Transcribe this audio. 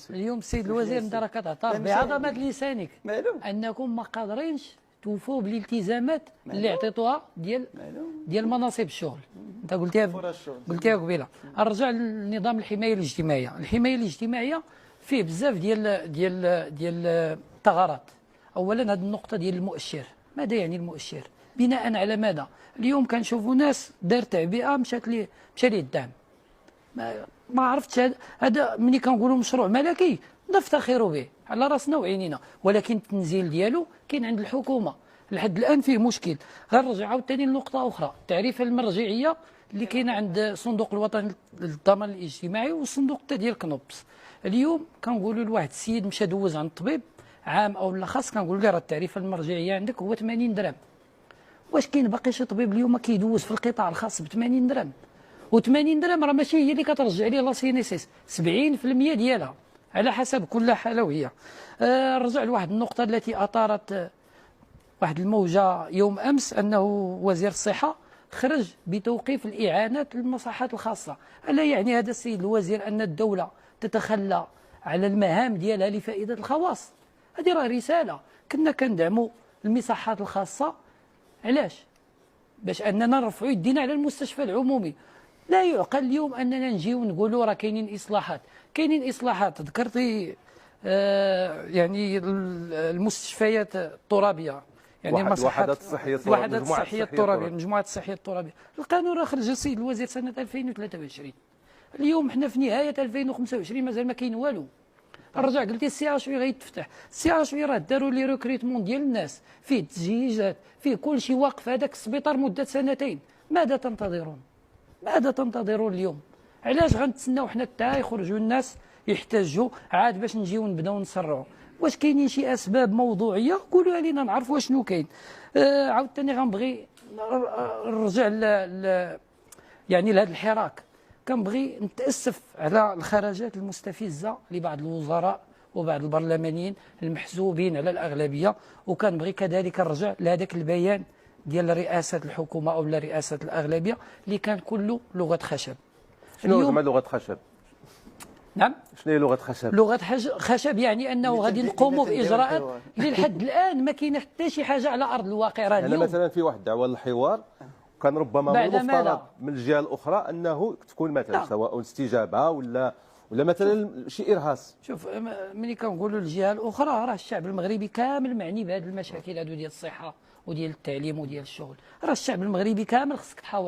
اليوم السيد الوزير انت راك كتعترف بعظمه لسانك انكم ما قادرينش توفوا بالالتزامات اللي عطيتوها ديال مناصب الشغل. انت قلتيها قبيله. نرجع لنظام الحمايه الاجتماعيه. الحمايه الاجتماعيه فيه بزاف ديال الثغرات. اولا هذه النقطه ديال المؤشر. ماذا يعني المؤشر؟ بناء على ماذا؟ اليوم كنشوفوا ناس دار تعبئه مشى ليه الدعم. ما عرفتش هذا ملي كنقولوا مشروع ملكي نفتخروا به على راسنا وعينينا، ولكن التنزيل ديالو كاين عند الحكومه لحد الان فيه مشكل. غنرجع عاوتاني لنقطه اخرى، التعريفه المرجعيه اللي كاينه عند الصندوق الوطني للضمان الاجتماعي والصندوق حتى ديال كنوبس. اليوم كنقولوا لواحد السيد مشى دوز عند الطبيب عام او لا خاص، كنقول له راه التعريفه المرجعيه عندك هو 80 درهم. واش كاين باقي شي طبيب اليوم كيدوز في القطاع الخاص ب 80 درهم؟ و80 درهم راه ماشي هي اللي كترجع ليه لا سي ان اس اس، 70% ديالها على حسب كل حاله وهي. نرجع لواحد النقطه التي اثارت واحد الموجه يوم امس، انه وزير الصحه خرج بتوقيف الاعانات للمصحات الخاصه. الا يعني هذا السيد الوزير ان الدوله تتخلى على المهام ديالها لفائده الخواص؟ هذه راه رساله. كنا كندعموا المصحات الخاصه علاش؟ باش اننا نرفعوا يدينا على المستشفى العمومي. لا يعقل اليوم اننا نجيو ونقولوا راه كاينين اصلاحات. كاينين اصلاحات ذكرتي يعني المستشفيات الترابيه، يعني الوحدات الصحيه الترابيه، المجموعات الصحيه الترابيه. القانون راه خرج السيد الوزير سنه 2023. اليوم حنا في نهايه 2025 مازال ما كاين والو. رجع قلتي السي اش في غيتفتح، السي اش في راه داروا لي ريكريتمون ديال الناس، فيه تزييجات، فيه كل شيء واقف هذاك السبيطار مده سنتين. ماذا تنتظرون؟ ماذا تنتظرون اليوم؟ علاش غنتسناو حنا حتى يخرجوا الناس يحتجوا عاد باش نجيو نبداو نسرعوا؟ واش كاينين شي اسباب موضوعيه؟ قولوها لينا نعرفوا شنو كاين. عاوتاني غنبغي نرجع يعني لهذا الحراك. كنبغي نتاسف على الخرجات المستفزه لبعض الوزراء وبعض البرلمانيين المحسوبين على الاغلبيه، وكنبغي كذلك نرجع لهذاك البيان ديال رئاسه الحكومه او رئاسه الاغلبيه اللي كان كله لغه خشب. شنو زعما لغه خشب؟ نعم، شنو هي لغه خشب؟ لغه خشب يعني انه غادي نقوموا باجراءات اللي لحد الان ما كاين حتى شي حاجه على ارض الواقع. راه يعني مثلا في واحد الدعوه للحوار كان ربما من المفترض من الجهه الاخرى انه تكون مثلا سواء استجابه ولا مثلا شي ارهاص. شوف، ملي كنقولوا الجهه الاخرى راه الشعب المغربي كامل معني بهذه المشاكل هذو ديال الصحه وديال التعليم وديال الشغل. راه الشعب المغربي كامل خصك تحاول